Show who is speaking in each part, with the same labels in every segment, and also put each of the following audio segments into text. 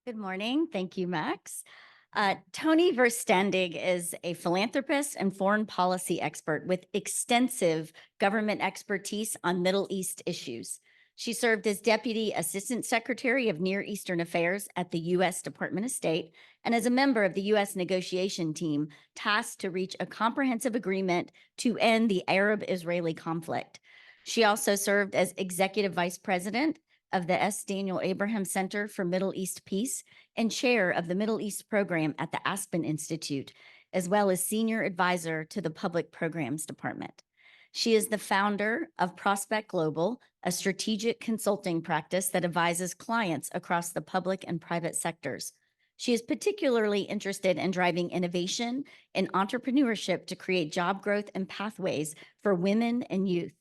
Speaker 1: Good morning. Thank you, Max. Toni Verstandig is a philanthropist and foreign policy expert with extensive government expertise on Middle East issues. She served as Deputy Assistant Secretary of Near Eastern Affairs at the U.S. Department of State and as a member of the U.S. negotiation team tasked to reach a comprehensive agreement to end the Arab-Israeli conflict. She also served as Executive Vice President of the S. Daniel Abraham Center for Middle East Peace and chair of the Middle East program at the Aspen Institute, as well as senior advisor to the Public Programs Department. She is the founder of Prospect Global, a strategic consulting practice that advises clients across the public and private sectors. She is particularly interested in driving innovation and entrepreneurship to create job growth and pathways for women and youth.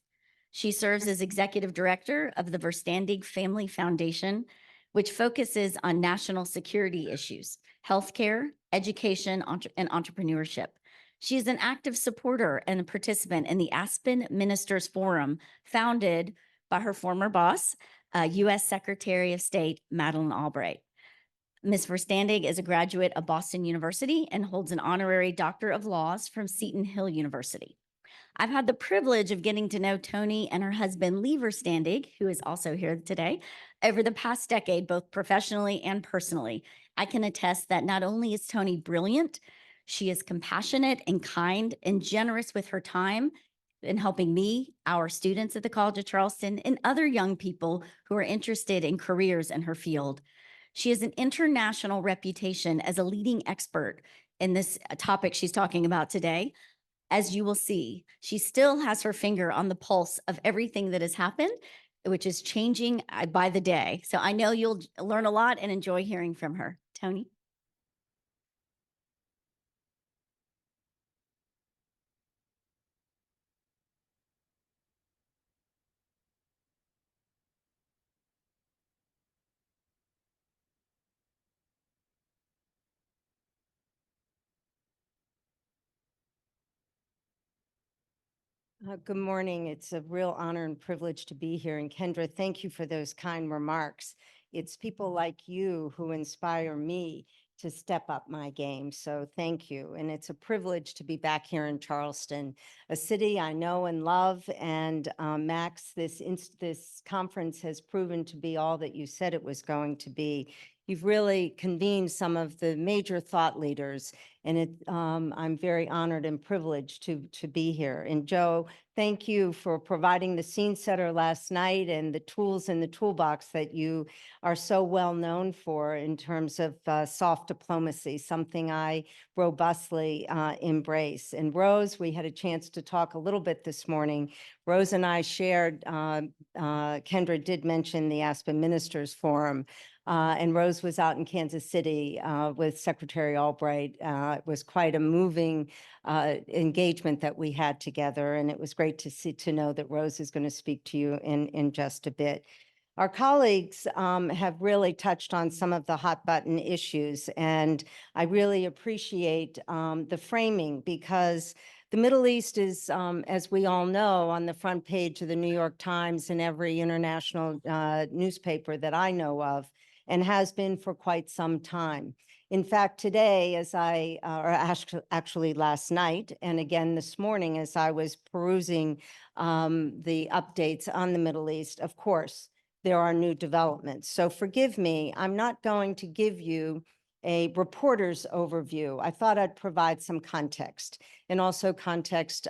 Speaker 1: She serves as executive director of the Verstandig Family Foundation, which focuses on national security issues, healthcare, education, and entrepreneurship. She is an active supporter and a participant in the Aspen Ministers Forum, founded by her former boss, U.S. Secretary of State Madeleine Albright. Ms. Verstandig is a graduate of Boston University and holds an honorary Doctor of Laws from Seton Hill University. I've had the privilege of getting to know Toni and her husband, Lee Verstandig, who is also here today, over the past decade, both professionally and personally. I can attest that not only is Toni brilliant, she is compassionate and kind and generous with her time in helping me, our students at the College of Charleston, and other young people who are interested in careers in her field. She has an international reputation as a leading expert in this topic she's talking about today. As you will see, she still has her finger on the pulse of everything that has happened, which is changing by the day. So I know you'll learn a lot and enjoy hearing from her. Toni?
Speaker 2: Good morning. It's a real honor and privilege to be here. And Kendra, thank you for those kind remarks. It's people like you who inspire me to step up my game. So thank you. And it's a privilege to be back here in Charleston, a city I know and love. And Max, this conference has proven to be all that you said it was going to be. You've really convened some of the major thought leaders, and I'm very honored and privileged to be here. And Joe, thank you for providing the scene setter last night and the tools in the toolbox that you are so well known for in terms of soft diplomacy, something I robustly embrace. And Rose, we had a chance to talk a little bit this morning. Rose and I shared, Kendra did mention the Aspen Ministers Forum. And Rose was out in Kansas City with Secretary Albright. It was quite a moving engagement that we had together, and it was great to know that Rose is going to speak to you in just a bit. Our colleagues have really touched on some of the hot button issues, and I really appreciate the framing, because the Middle East is, as we all know, on the front page of the New York Times and every international newspaper that I know of, and has been for quite some time. In fact, today, or actually last night, and again this morning, as I was perusing the updates on the Middle East, of course, there are new developments. So forgive me, I'm not going to give you a reporter's overview. I thought I'd provide some context, and also context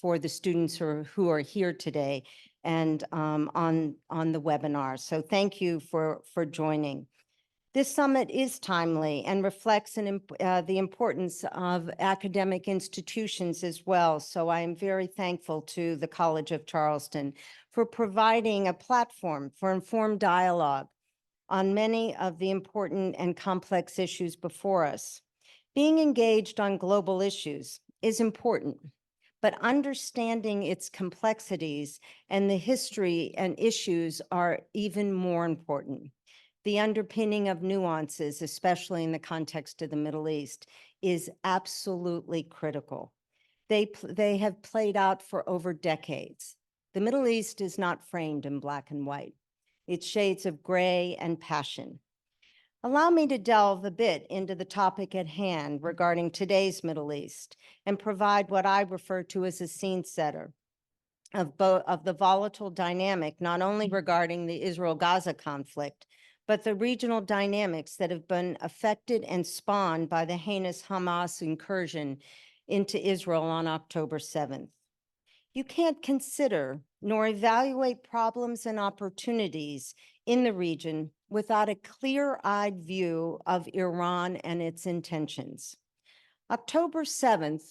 Speaker 2: for the students who are here today and on the webinar. So thank you for joining. This summit is timely and reflects the importance of academic institutions as well. So I am very thankful to the College of Charleston for providing a platform for informed dialogue on many of the important and complex issues before us. Being engaged on global issues is important, but understanding its complexities and the history and issues are even more important. The underpinning of nuances, especially in the context of the Middle East, is absolutely critical. They have played out for over decades. The Middle East is not framed in black and white. It's shades of gray and passion. Allow me to delve a bit into the topic at hand regarding today's Middle East and provide what I refer to as a scene setter of the volatile dynamic, not only regarding the Israel-Gaza conflict, but the regional dynamics that have been affected and spawned by the heinous Hamas incursion into Israel on October 7th. You can't consider nor evaluate problems and opportunities in the region without a clear-eyed view of Iran and its intentions. October 7th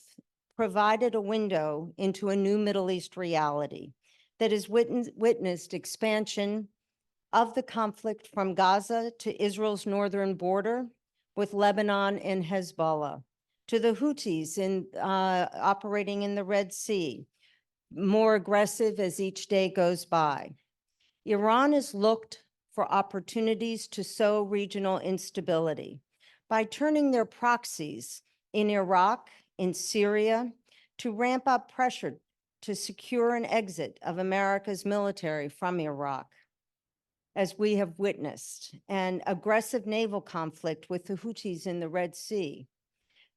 Speaker 2: provided a window into a new Middle East reality that has witnessed expansion of the conflict from Gaza to Israel's northern border with Lebanon and Hezbollah, to the Houthis operating in the Red Sea, more aggressive as each day goes by. Iran has looked for opportunities to sow regional instability by turning their proxies in Iraq, in Syria, to ramp up pressure to secure an exit of America's military from Iraq, as we have witnessed, and aggressive naval conflict with the Houthis in the Red Sea.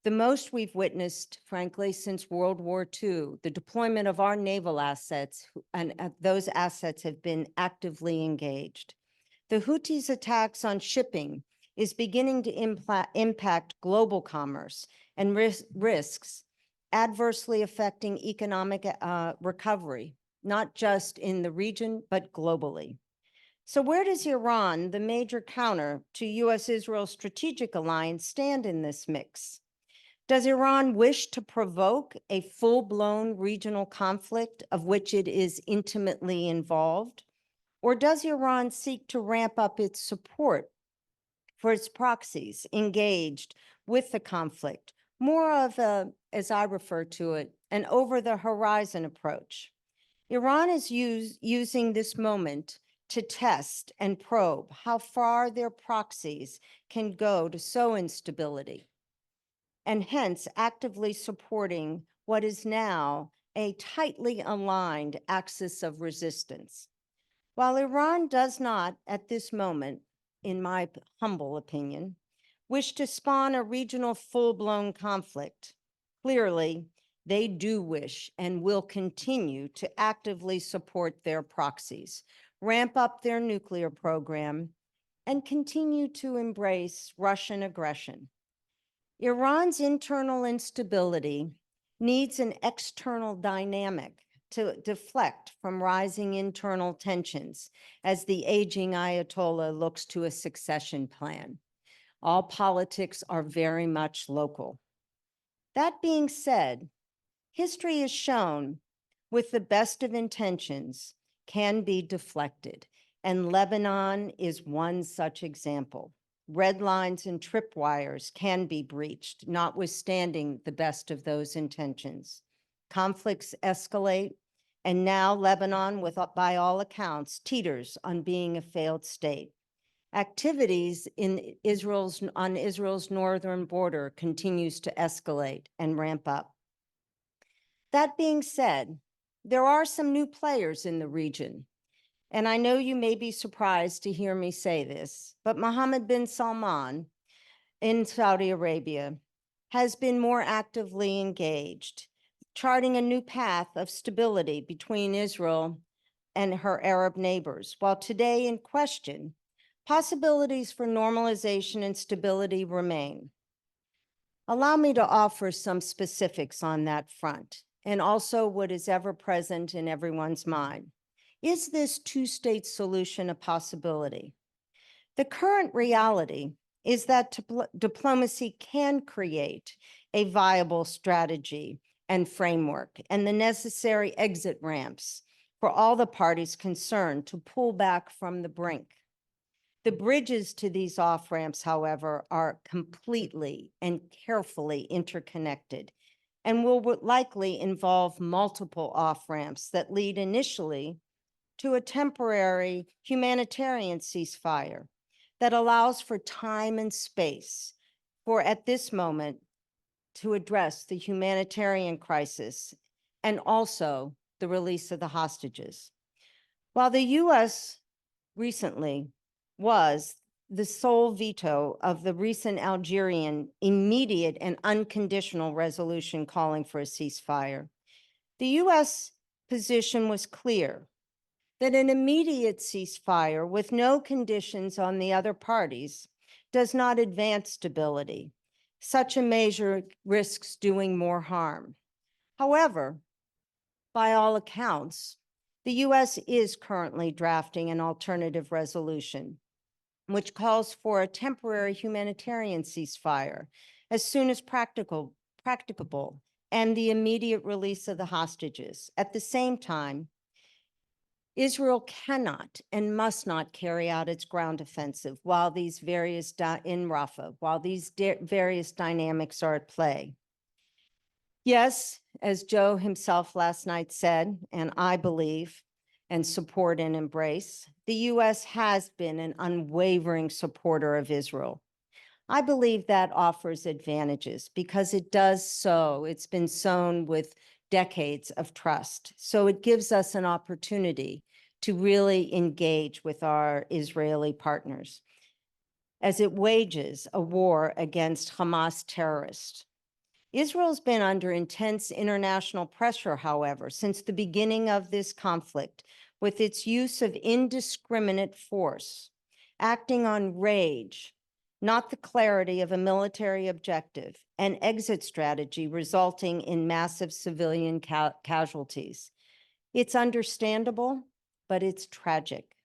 Speaker 2: The most we've witnessed, frankly, since World War II, the deployment of our naval assets, and those assets have been actively engaged. The Houthis' attacks on shipping is beginning to impact global commerce and risks adversely affecting economic recovery, not just in the region, but globally. So where does Iran, the major counter to US-Israel strategic alliance, stand in this mix? Does Iran wish to provoke a full-blown regional conflict of which it is intimately involved? Or does Iran seek to ramp up its support for its proxies engaged with the conflict, more of a, as I refer to it, an over-the-horizon approach? Iran is using this moment to test and probe how far their proxies can go to sow instability, and hence actively supporting what is now a tightly aligned axis of resistance. While Iran does not, at this moment, in my humble opinion, wish to spawn a regional full-blown conflict, clearly they do wish and will continue to actively support their proxies, ramp up their nuclear program, and continue to embrace Russian aggression. Iran's internal instability needs an external dynamic to deflect from rising internal tensions as the aging Ayatollah looks to a succession plan. All politics are very much local. That being said, history has shown with the best of intentions can be deflected, and Lebanon is one such example. Red lines and tripwires can be breached, notwithstanding the best of those intentions. Conflicts escalate, and now Lebanon, by all accounts, teeters on being a failed state. Activities on Israel's northern border continues to escalate and ramp up. That being said, there are some new players in the region. And I know you may be surprised to hear me say this, but Mohammed bin Salman in Saudi Arabia has been more actively engaged, charting a new path of stability between Israel and her Arab neighbors. While today in question, possibilities for normalization and stability remain. Allow me to offer some specifics on that front, and also what is ever present in everyone's mind. Is this two-state solution a possibility? The current reality is that diplomacy can create a viable strategy and framework and the necessary exit ramps for all the parties concerned to pull back from the brink. The bridges to these off-ramps, however, are completely and carefully interconnected and will likely involve multiple off-ramps that lead initially to a temporary humanitarian ceasefire that allows for time and space for, at this moment, to address the humanitarian crisis and also the release of the hostages. While the U.S. recently was the sole veto of the recent Algerian immediate and unconditional resolution calling for a ceasefire. The U.S. position was clear that an immediate ceasefire with no conditions on the other parties does not advance stability. Such a measure risks doing more harm. However, by all accounts, the U.S. is currently drafting an alternative resolution, which calls for a temporary humanitarian ceasefire as soon as practicable and the immediate release of the hostages. At the same time, Israel cannot and must not carry out its ground offensive while these various in Rafah, while these various dynamics are at play. Yes, as Joe himself last night said, and I believe and support and embrace, the U.S. has been an unwavering supporter of Israel. I believe that offers advantages because it does so. It's been sown with decades of trust. So it gives us an opportunity to really engage with our Israeli partners as it wages a war against Hamas terrorists. Israel's been under intense international pressure, however, since the beginning of this conflict, with its use of indiscriminate force, acting on rage, not the clarity of a military objective, and exit strategy resulting in massive civilian casualties. It's understandable, but it's tragic.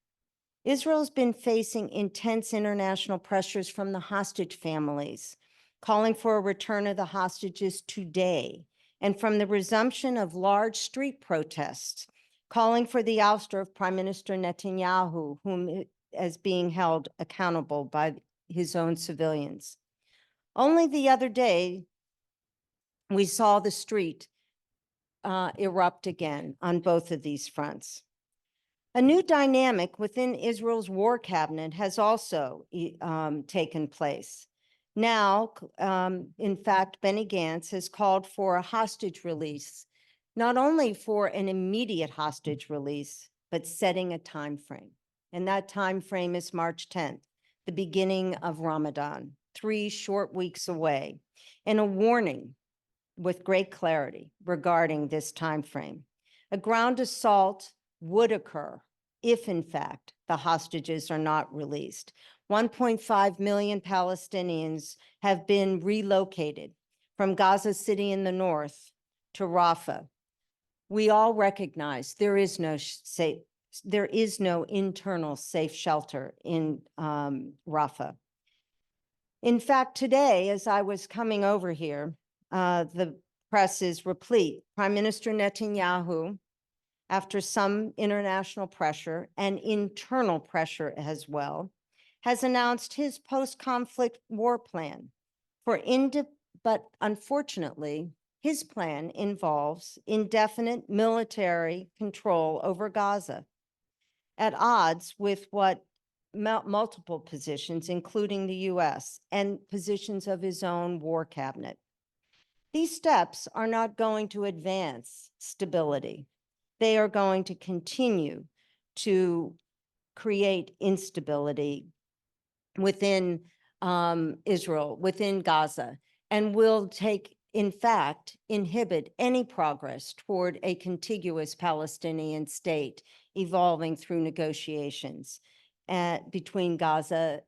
Speaker 2: Israel's been facing intense international pressures from the hostage families, calling for a return of the hostages today, and from the resumption of large street protests, calling for the ouster of Prime Minister Netanyahu, whom is being held accountable by his own civilians. Only the other day, we saw the street erupt again on both of these fronts. A new dynamic within Israel's war cabinet has also taken place. Now, in fact, Benny Gantz has called for a hostage release, not only for an immediate hostage release, but setting a time frame. And that time frame is March 10th, the beginning of Ramadan, 3 short weeks away, and a warning with great clarity regarding this time frame. A ground assault would occur if, in fact, the hostages are not released. 1.5 million Palestinians have been relocated from Gaza City in the north to Rafah. We all recognize there is no internal safe shelter in Rafah. In fact, today, as I was coming over here, the press is replete. Prime Minister Netanyahu, after some international pressure and internal pressure as well, has announced his post-conflict war plan but unfortunately, his plan involves indefinite military control over Gaza, at odds with what multiple positions, including the US, and positions of his own war cabinet. These steps are not going to advance stability. They are going to continue to create instability within Israel, within Gaza, and will in fact, inhibit any progress toward a contiguous Palestinian state evolving through negotiations between Gaza,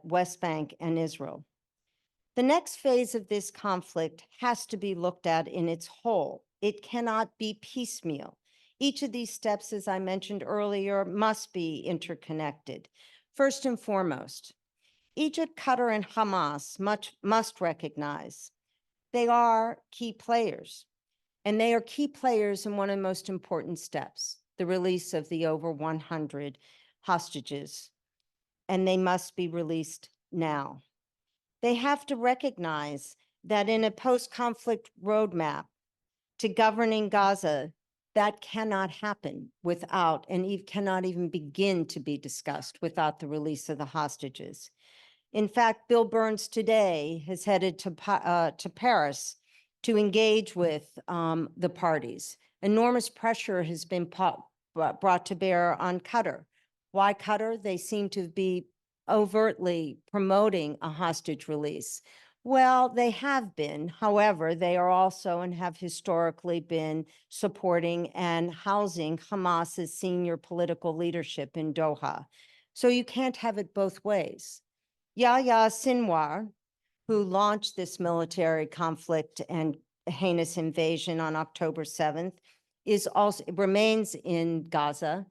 Speaker 2: West Bank, and Israel. The next phase of this conflict has to be looked at in its whole. It cannot be piecemeal. Each of these steps, as I mentioned earlier, must be interconnected. First and foremost, Egypt, Qatar, and Hamas must recognize they are key players, and they are key players in one of the most important steps, the release of the over 100 hostages, and they must be released now. They have to recognize that in a post-conflict roadmap to governing Gaza, that cannot happen without, and cannot even begin to be discussed without the release of the hostages. In fact, Bill Burns today has headed to Paris to engage with the parties. Enormous pressure has been brought to bear on Qatar. Why Qatar? They seem to be overtly promoting a hostage release. Well, they have been. However, they are also and have historically been supporting and housing Hamas's senior political leadership in Doha. So you can't have it both ways. Yahya Sinwar, who launched this military conflict and heinous invasion on October 7th, remains in Gaza,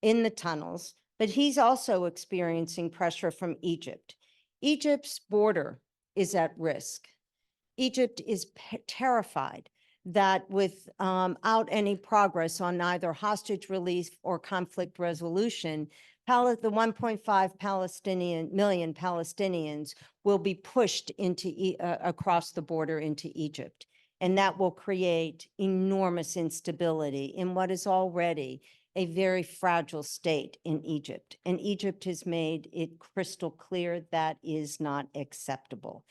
Speaker 2: in the tunnels, but he's also experiencing pressure from Egypt. Egypt's border is at risk. Egypt is terrified that without any progress on either hostage relief or conflict resolution, the 1.5 million Palestinians will be pushed into across the border into Egypt. And that will create enormous instability in what is already a very fragile state in Egypt. And Egypt has made it crystal clear that is not acceptable.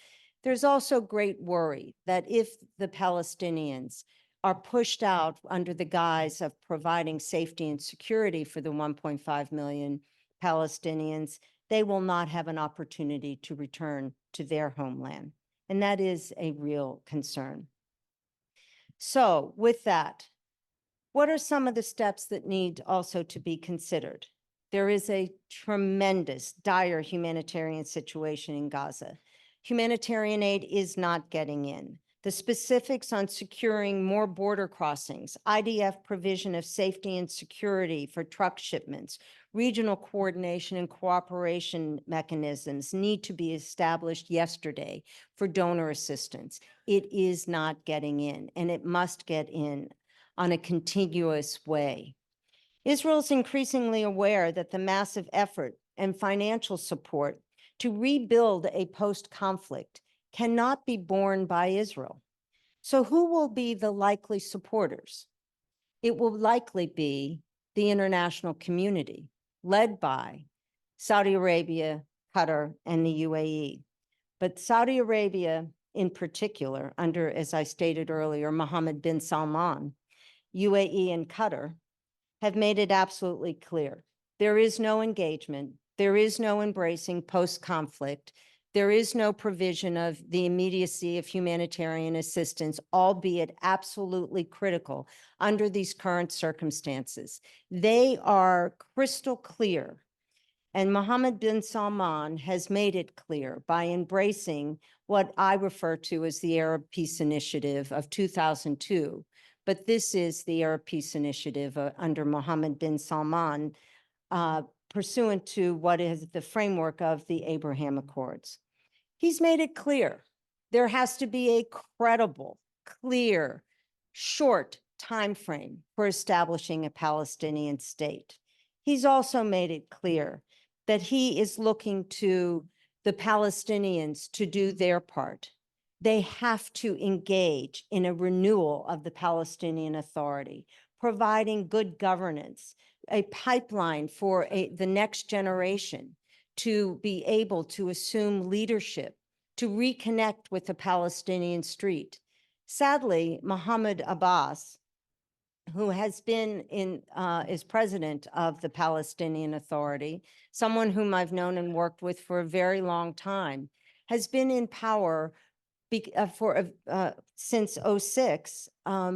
Speaker 2: There's also great worry that if the Palestinians are pushed out under the guise of providing safety and security for the 1.5 million Palestinians, they will not have an opportunity to return to their homeland. And that is a real concern. So with that, what are some of the steps that need also to be considered? There is a tremendous, dire humanitarian situation in Gaza. Humanitarian aid is not getting in. The specifics on securing more border crossings, IDF provision of safety and security for truck shipments, regional coordination and cooperation mechanisms need to be established yesterday for donor assistance. It is not getting in, and it must get in on a continuous way. Israel is increasingly aware that the massive effort and financial support to rebuild a post-conflict cannot be borne by Israel. So who will be the likely supporters? It will likely be the international community, led by Saudi Arabia, Qatar, and the UAE. But Saudi Arabia in particular, under, as I stated earlier, Mohammed bin Salman, UAE and Qatar, have made it absolutely clear. There is no engagement. There is no embracing post-conflict. There is no provision of the immediacy of humanitarian assistance, albeit absolutely critical under these current circumstances. They are crystal clear. And Mohammed bin Salman has made it clear by embracing what I refer to as the Arab Peace Initiative of 2002. But this is the Arab Peace Initiative under Mohammed bin Salman, pursuant to what is the framework of the Abraham Accords. He's made it clear there has to be a credible, clear, short time frame for establishing a Palestinian state. He's also made it clear that he is looking to the Palestinians to do their part. They have to engage in a renewal of the Palestinian Authority, providing good governance, a pipeline for the next generation to be able to assume leadership, to reconnect with the Palestinian street. Sadly, Mahmoud Abbas, who has been is president of the Palestinian Authority, someone whom I've known and worked with for a very long time, has been in power since 2006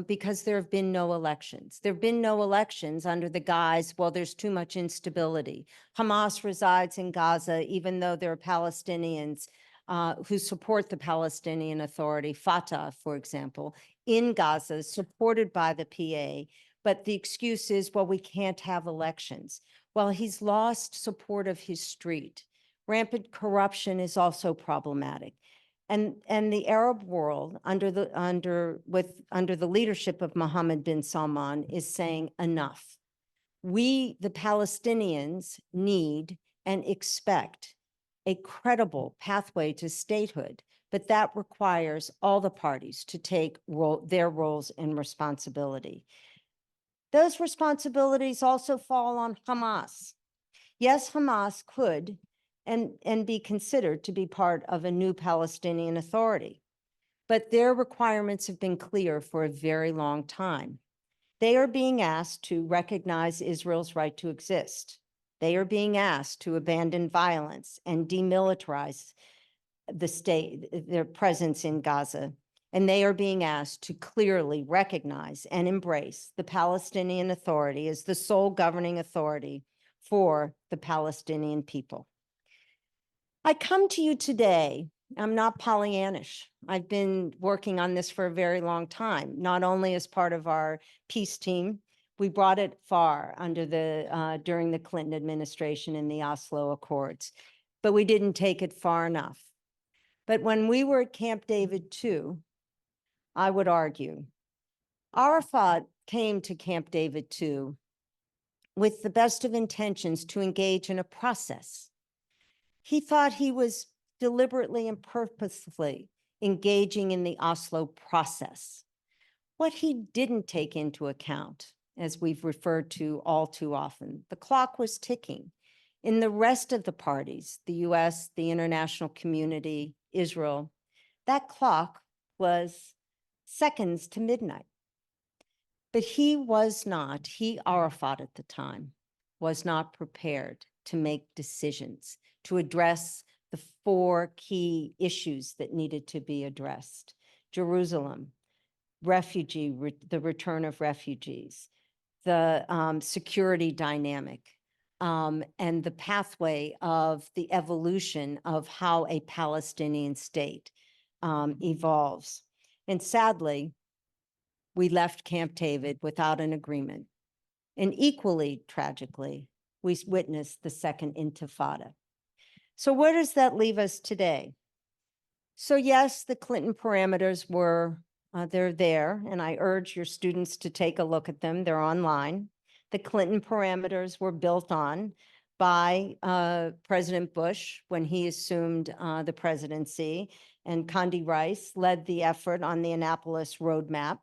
Speaker 2: because there have been no elections. There have been no elections under the guise, well, there's too much instability. Hamas resides in Gaza, even though there are Palestinians who support the Palestinian Authority, Fatah, for example, in Gaza, supported by the PA. But the excuse is, well, we can't have elections. Well, he's lost support of his street. Rampant corruption is also problematic. And the Arab world, under the leadership of Mohammed bin Salman, is saying enough. We, the Palestinians, need and expect a credible pathway to statehood, but that requires all the parties to take their roles and responsibility. Those responsibilities also fall on Hamas. Yes, Hamas could and be considered to be part of a new Palestinian Authority, but their requirements have been clear for a very long time. They are being asked to recognize Israel's right to exist. They are being asked to abandon violence and demilitarize the state, their presence in Gaza. And they are being asked to clearly recognize and embrace the Palestinian Authority as the sole governing authority for the Palestinian people. I come to you today, I'm not Pollyannish. I've been working on this for a very long time, not only as part of our peace team. We brought it far during the Clinton administration in the Oslo Accords, but we didn't take it far enough. But when we were at Camp David II, I would argue, Arafat came to Camp David II with the best of intentions to engage in a process. He thought he was deliberately and purposefully engaging in the Oslo process. What he didn't take into account, as we've referred to all too often, the clock was ticking. In the rest of the parties, the US, the international community, Israel, that clock was seconds to midnight. But he, Arafat at the time, was not prepared to make decisions, to address the 4 key issues that needed to be addressed: Jerusalem, the return of refugees, the security dynamic, and the pathway of the evolution of how a Palestinian state evolves. And sadly, we left Camp David without an agreement. And equally tragically, we witnessed the second Intifada. So where does that leave us today? So yes, the Clinton parameters they're there, and I urge your students to take a look at them. They're online. The Clinton parameters were built on by President Bush when he assumed the presidency, and Condi Rice led the effort on the Annapolis roadmap.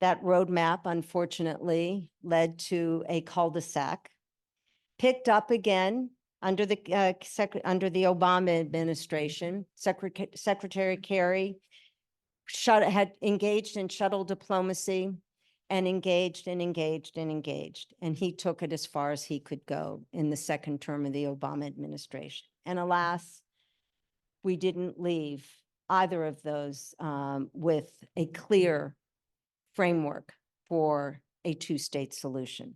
Speaker 2: That roadmap, unfortunately, led to a cul-de-sac, picked up again under the Obama administration. Secretary Kerry had engaged in shuttle diplomacy and engaged. And he took it as far as he could go in the second term of the Obama administration. And alas, we didn't leave either of those with a clear framework for a 2-state solution.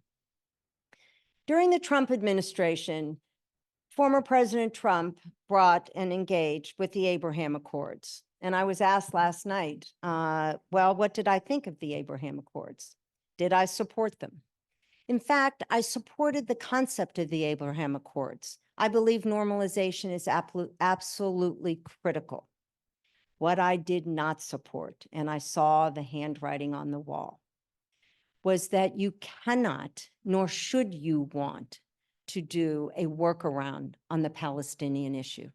Speaker 2: During the Trump administration, former President Trump brought and engaged with the Abraham Accords. And I was asked last night, well, what did I think of the Abraham Accords? Did I support them? In fact, I supported the concept of the Abraham Accords. I believe normalization is absolutely critical. What I did not support, and I saw the handwriting on the wall, was that you cannot, nor should you want to do a workaround on the Palestinian issue.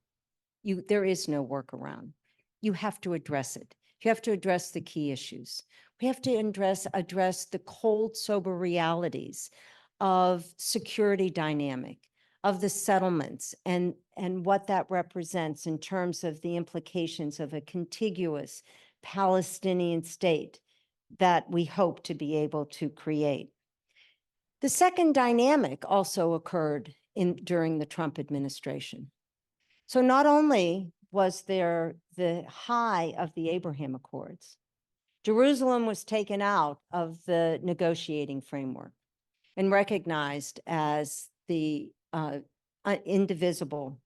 Speaker 2: There is no workaround. You have to address it. You have to address the key issues. We have to address the cold, sober realities of security dynamic, of the settlements, and what that represents in terms of the implications of a contiguous Palestinian state that we hope to be able to create. The second dynamic also occurred during the Trump administration. So not only was there the high of the Abraham Accords, Jerusalem was taken out of the negotiating framework and recognized as the indivisible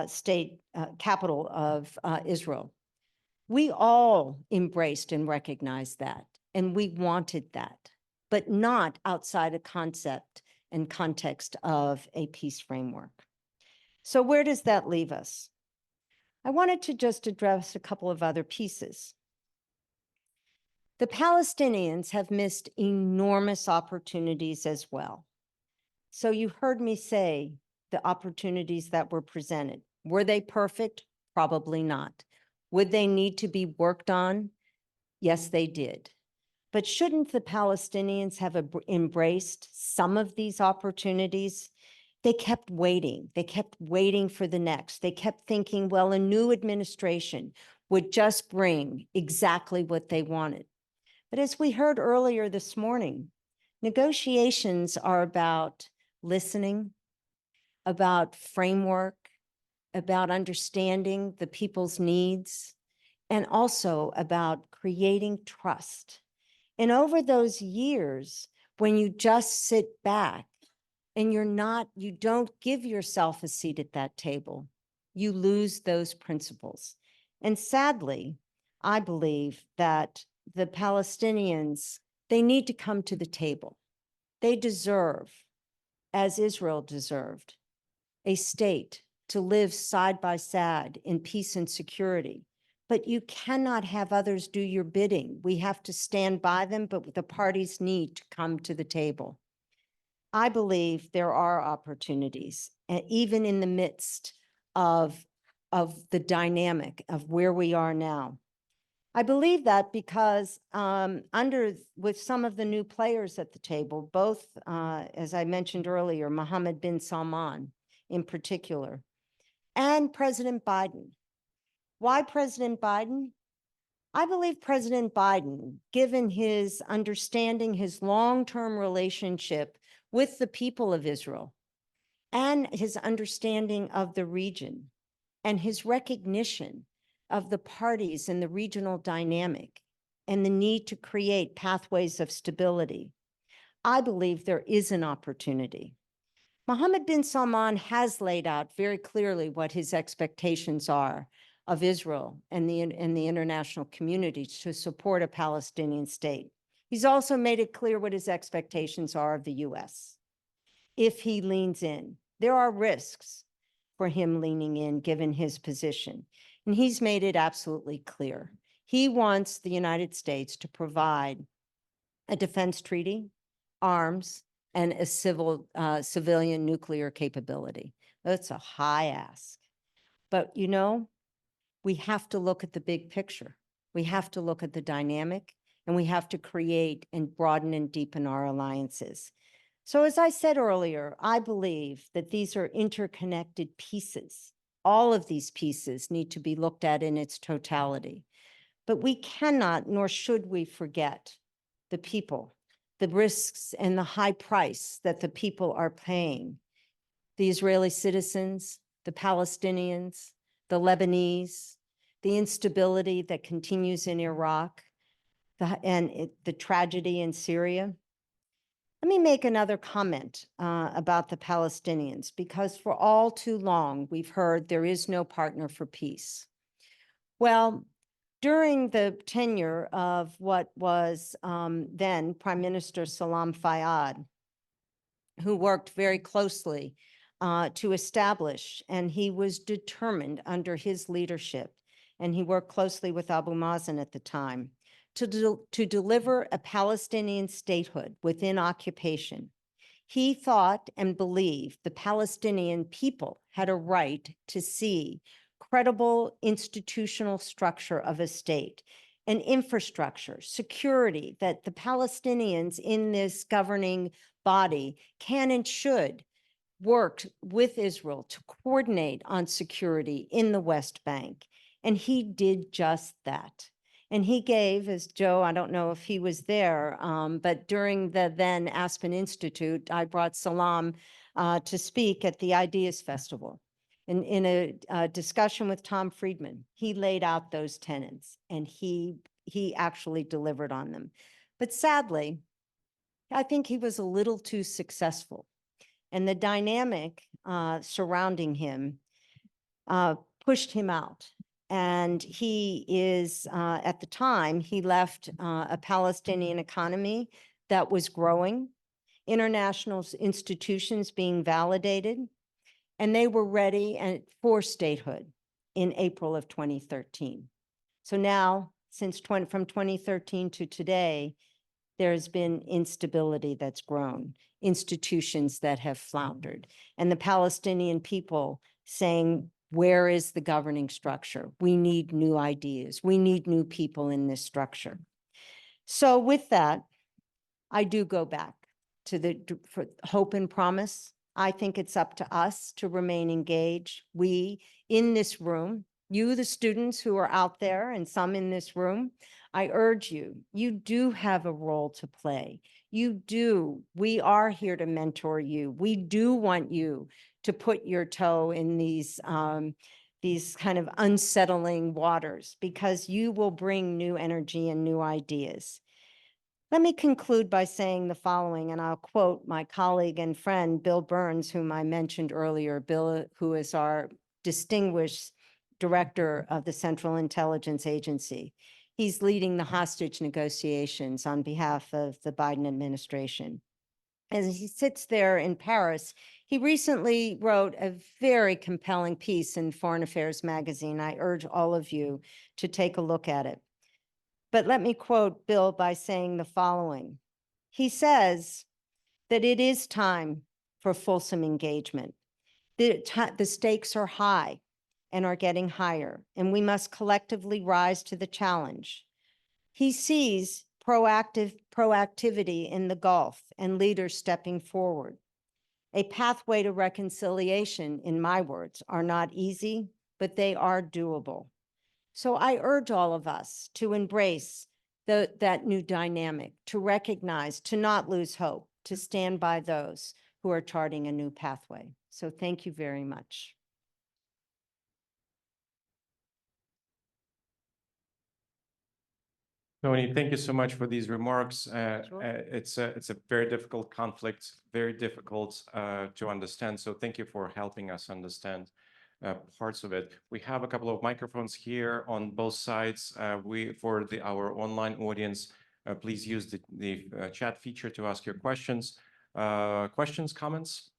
Speaker 2: state capital of Israel. We all embraced and recognized that, and we wanted that, but not outside a concept and context of a peace framework. So where does that leave us? I wanted to just address a couple of other pieces. The Palestinians have missed enormous opportunities as well. So you heard me say the opportunities that were presented. Were they perfect? Probably not. Would they need to be worked on? Yes, they did. But shouldn't the Palestinians have embraced some of these opportunities? They kept waiting. They kept waiting for the next. They kept thinking, well, a new administration would just bring exactly what they wanted. But as we heard earlier this morning, negotiations are about listening, about framework, about understanding the people's needs, and also about creating trust. And over those years, when you just sit back and you don't give yourself a seat at that table, you lose those principles. And sadly, I believe that the Palestinians, they need to come to the table. They deserve, as Israel deserved, a state to live side by side in peace and security. But you cannot have others do your bidding. We have to stand by them, but the parties need to come to the table. I believe there are opportunities, even in the midst of the dynamic of where we are now. I believe that because with some of the new players at the table, both, as I mentioned earlier, Mohammed bin Salman in particular, and President Biden. Why President Biden? I believe President Biden, given his understanding, his long-term relationship with the people of Israel, and his understanding of the region, and his recognition of the parties and the regional dynamic, and the need to create pathways of stability, I believe there is an opportunity. Mohammed bin Salman has laid out very clearly what his expectations are of Israel and the international community to support a Palestinian state. He's also made it clear what his expectations are of the US. If he leans in, there are risks for him leaning in given his position. And he's made it absolutely clear. He wants the United States to provide a defense treaty, arms, and a civilian nuclear capability. That's a high ask. But we have to look at the big picture. We have to look at the dynamic, and we have to create and broaden and deepen our alliances. So as I said earlier, I believe that these are interconnected pieces. All of these pieces need to be looked at in its totality. But we cannot, nor should we forget the people, the risks and the high price that the people are paying. The Israeli citizens, the Palestinians, the Lebanese, the instability that continues in Iraq, the tragedy in Syria. Let me make another comment about the Palestinians, because for all too long, we've heard there is no partner for peace. Well, during the tenure of what was then Prime Minister Salam Fayyad, who worked very closely to establish, and he was determined under his leadership, and he worked closely with Abu Mazen at the time, to deliver a Palestinian statehood within occupation. He thought and believed the Palestinian people had a right to see credible institutional structure of a state, an infrastructure, security, that the Palestinians in this governing body can and should work with Israel to coordinate on security in the West Bank. And he did just that. And he gave, as Joe, I don't know if he was there, but during the then Aspen Institute, I brought Salam to speak at the Ideas Festival. In a discussion with Tom Friedman, he laid out those tenets, and he actually delivered on them. But sadly, I think he was a little too successful. And the dynamic surrounding him pushed him out. And he is, at the time, he left a Palestinian economy that was growing, international institutions being validated, and they were ready for statehood in April of 2013. So now, from 2013 to today, there's been instability that's grown, institutions that have floundered, and the Palestinian people saying, where is the governing structure? We need new ideas. We need new people in this structure. So with that, I do go back to for hope and promise. I think it's up to us to remain engaged. We in this room, you, the students who are out there, and some in this room, I urge you, you do have a role to play. We are here to mentor you. We do want you to put your toe in these kind of unsettling waters, because you will bring new energy and new ideas. Let me conclude by saying the following, and I'll quote my colleague and friend, Bill Burns, whom I mentioned earlier. Bill, who is our distinguished director of the Central Intelligence Agency. He's leading the hostage negotiations on behalf of the Biden administration. As he sits there in Paris, he recently wrote a very compelling piece in Foreign Affairs magazine. I urge all of you to take a look at it. But let me quote Bill by saying the following. He says that it is time for fulsome engagement. The stakes are high and are getting higher, and we must collectively rise to the challenge. He sees proactivity in the Gulf and leaders stepping forward. A pathway to reconciliation, in my words, are not easy, but they are doable. So I urge all of us to embrace that new dynamic, to recognize, to not lose hope, to stand by those who are charting a new pathway. So thank you very much.
Speaker 3: Toni, thank you so much for these remarks.
Speaker 2: Sure.
Speaker 3: It's a very difficult conflict, very difficult to understand. So thank you for helping us understand parts of it. We have a couple of microphones here on both sides. For our online audience, please use the chat feature to ask your questions. Questions, comments?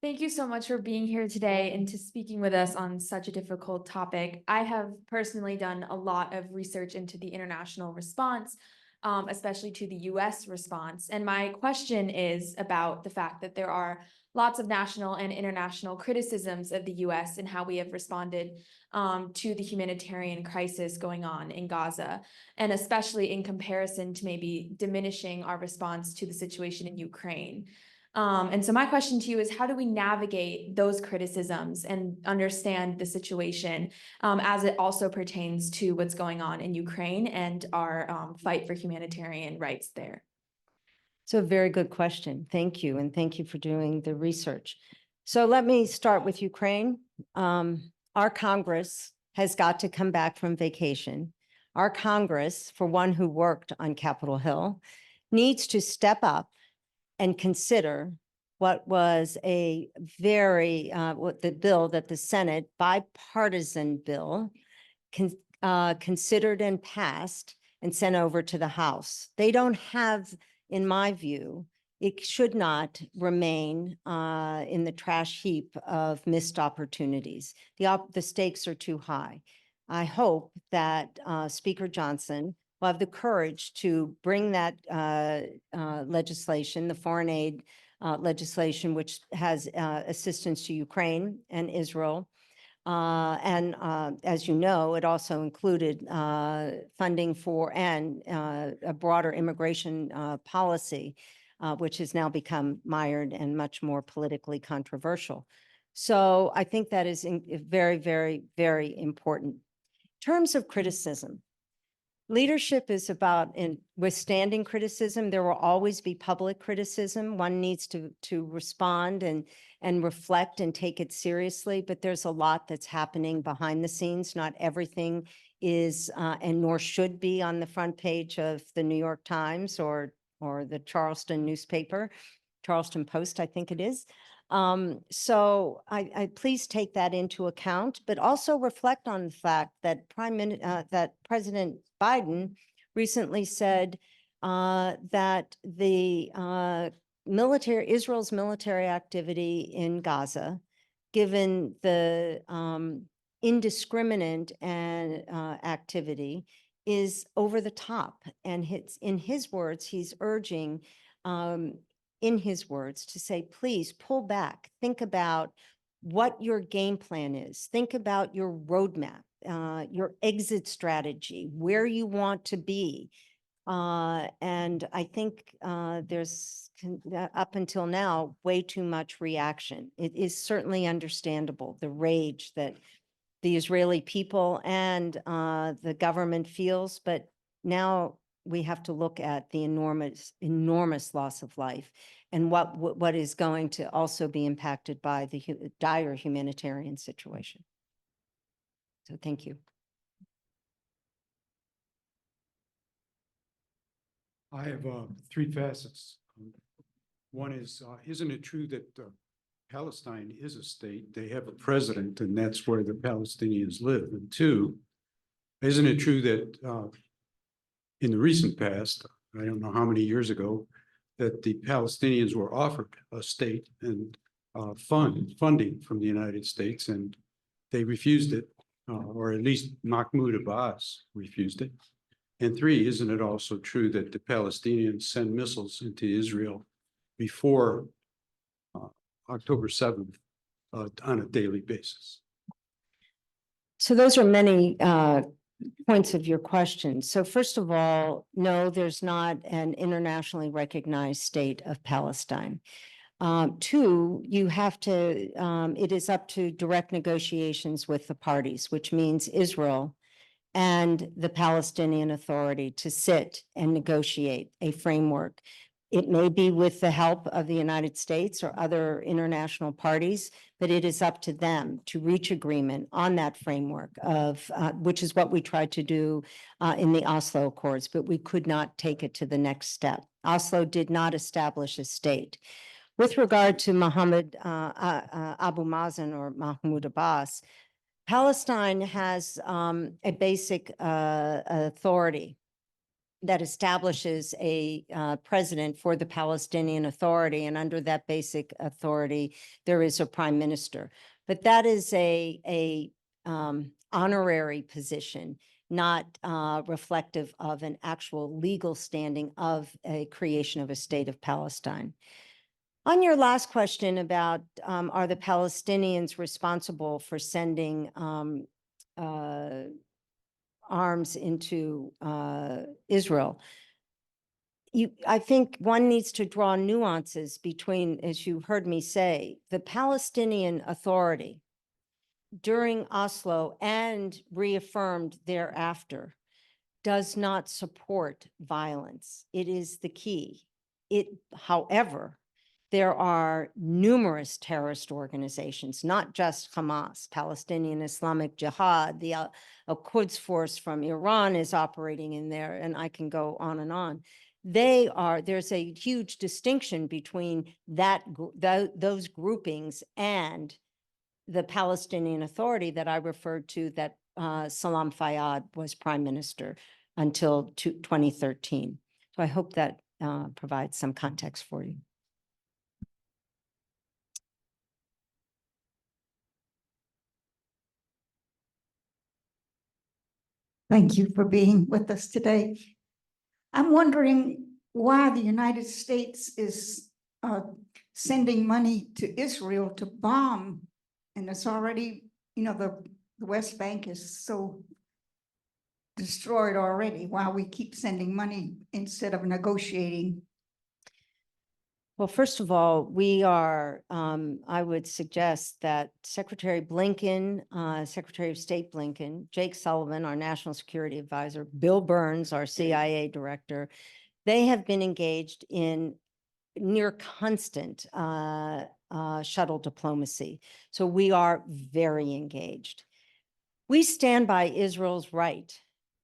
Speaker 4: Thank you so much for being here today and to speaking with us on such a difficult topic. I have personally done a lot of research into the international response, especially to the US response. And my question is about the fact that there are lots of national and international criticisms of the US and how we have responded to the humanitarian crisis going on in Gaza, and especially in comparison to maybe diminishing our response to the situation in Ukraine. And so my question to you is, how do we navigate those criticisms and understand the situation as it also pertains to what's going on in Ukraine and our fight for humanitarian rights there?
Speaker 2: So very good question. Thank you. And thank you for doing the research. So let me start with Ukraine. Our Congress has got to come back from vacation. Our Congress, for one who worked on Capitol Hill, needs to step up and consider what was a very, the bill that the Senate, bipartisan bill, considered and passed and sent over to the House. They don't have, in my view, it should not remain in the trash heap of missed opportunities. The stakes are too high. I hope that Speaker Johnson will have the courage to bring that legislation, the foreign aid legislation, which has assistance to Ukraine and Israel. And as you know, it also included funding for and a broader immigration policy, which has now become mired and much more politically controversial. So I think that is very, very, very important. In terms of criticism, leadership is about withstanding criticism. There will always be public criticism. One needs to respond and reflect and take it seriously, but there's a lot that's happening behind the scenes. Not everything is and nor should be on the front page of the New York Times or the Charleston newspaper, Charleston Post, I think it is. So I please take that into account, but also reflect on the fact that President Biden recently said that the Israel's military activity in Gaza, given the indiscriminate and activity, is over the top. And in his words, he's urging in his words, to say, please pull back, think about what your game plan is, think about your roadmap, your exit strategy, where you want to be. And I think there's, up until now, way too much reaction. It is certainly understandable, the rage that the Israeli people and the government feels, but now we have to look at the enormous loss of life and what is going to also be impacted by the dire humanitarian situation. So thank you.
Speaker 5: I have three facets. One is, isn't it true that Palestine is a state? They have a president, and that's where the Palestinians live. And two, isn't it true that in the recent past, I don't know how many years ago, that the Palestinians were offered a state and funding from the United States, and they refused it, or at least Mahmoud Abbas refused it. And three, isn't it also true that the Palestinians send missiles into Israel before October 7th on a daily basis?
Speaker 2: So those are many points of your question. So first of all, no, there's not an internationally recognized state of Palestine. Two, you have to, it is up to direct negotiations with the parties, which means Israel and the Palestinian Authority to sit and negotiate a framework. It may be with the help of the United States or other international parties, but it is up to them to reach agreement on that framework of, which is what we tried to do in the Oslo Accords, but we could not take it to the next step. Oslo did not establish a state. With regard to Mohammed Abu Mazen or Mahmoud Abbas, Palestine has a basic authority that establishes a president for the Palestinian Authority, and under that basic authority, there is a prime minister. But that is a honorary position, not reflective of an actual legal standing of a creation of a state of Palestine. On your last question about are the Palestinians responsible for sending arms into Israel, I think one needs to draw nuances between, as you heard me say, the Palestinian Authority during Oslo and reaffirmed thereafter does not support violence. It is the key. However, there are numerous terrorist organizations, not just Hamas, Palestinian Islamic Jihad, the Quds Force from Iran is operating in there, and I can go on and on. There's a huge distinction between those groupings and the Palestinian Authority that I referred to, that Salam Fayyad was prime minister until 2013. So I hope that provides some context for you.
Speaker 6: Thank you for being with us today. I'm wondering why the United States is sending money to Israel to bomb, and it's already, the West Bank is so destroyed already. Why we keep sending money instead of negotiating?
Speaker 2: Well, first of all, we are, I would suggest that Secretary Blinken, Secretary of State Blinken, Jake Sullivan, our National Security Advisor, Bill Burns, our CIA Director, they have been engaged in near constant shuttle diplomacy. So we are very engaged. We stand by Israel's right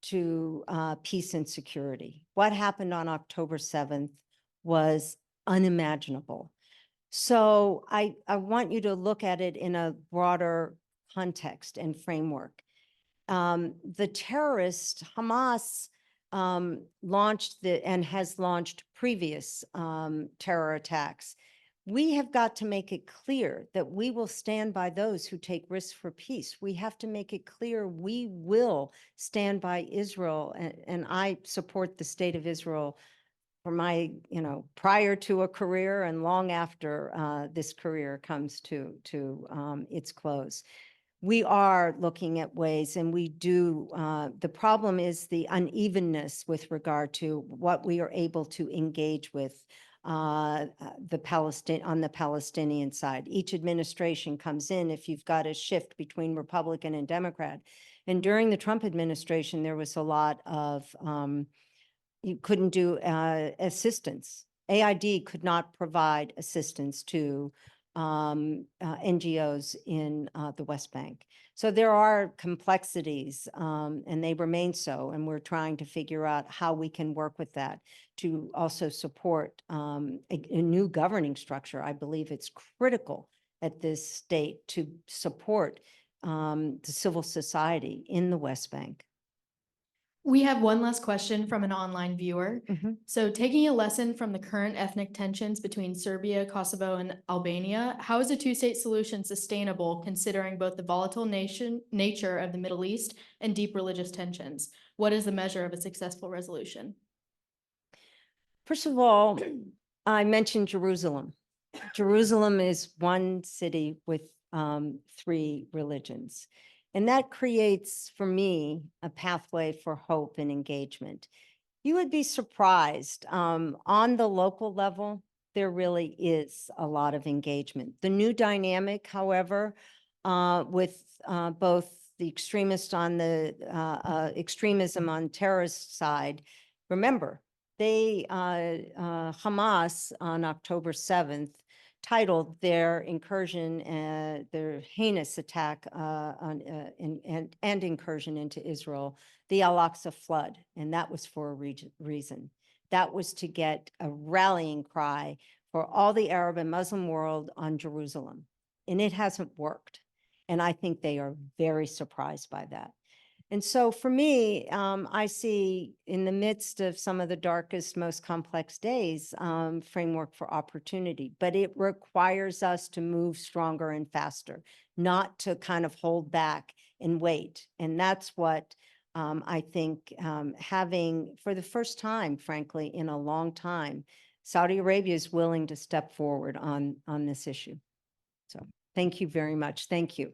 Speaker 2: to peace and security. What happened on October 7th was unimaginable. So I want you to look at it in a broader context and framework. The terrorist Hamas launched and has launched previous terror attacks. We have got to make it clear that we will stand by those who take risks for peace. We have to make it clear we will stand by Israel, and I support the state of Israel for my, prior to a career and long after this career comes to its close. We are looking at ways, and we do, the problem is the unevenness with regard to what we are able to engage with the Palestinian side. Each administration comes in if you've got a shift between Republican and Democrat. And during the Trump administration, there was a lot of, you couldn't do assistance. AID could not provide assistance to NGOs in the West Bank. So there are complexities, and they remain so, and we're trying to figure out how we can work with that to also support a new governing structure. I believe it's critical at this state to support the civil society in the West Bank.
Speaker 7: We have one last question from an online viewer. So taking a lesson from the current ethnic tensions between Serbia, Kosovo, and Albania, how is a two-state solution sustainable considering both the volatile nature of the Middle East and deep religious tensions? What is the measure of a successful resolution?
Speaker 2: First of all, I mentioned Jerusalem. Jerusalem is one city with 3 religions. And that creates, for me, a pathway for hope and engagement. You would be surprised. On the local level, there really is a lot of engagement. The new dynamic, however, with both the extremists on the extremism on terrorist side, remember, they Hamas on October 7th titled their incursion, their heinous attack and incursion into Israel, the Al-Aqsa flood. And that was for a reason. That was to get a rallying cry for all the Arab and Muslim world on Jerusalem. And it hasn't worked. And I think they are very surprised by that. And so for me, I see in the midst of some of the darkest, most complex days, framework for opportunity, but it requires us to move stronger and faster, not to kind of hold back and wait. And that's what I think having, for the first time, frankly, in a long time, Saudi Arabia is willing to step forward on this issue. So thank you very much. Thank you.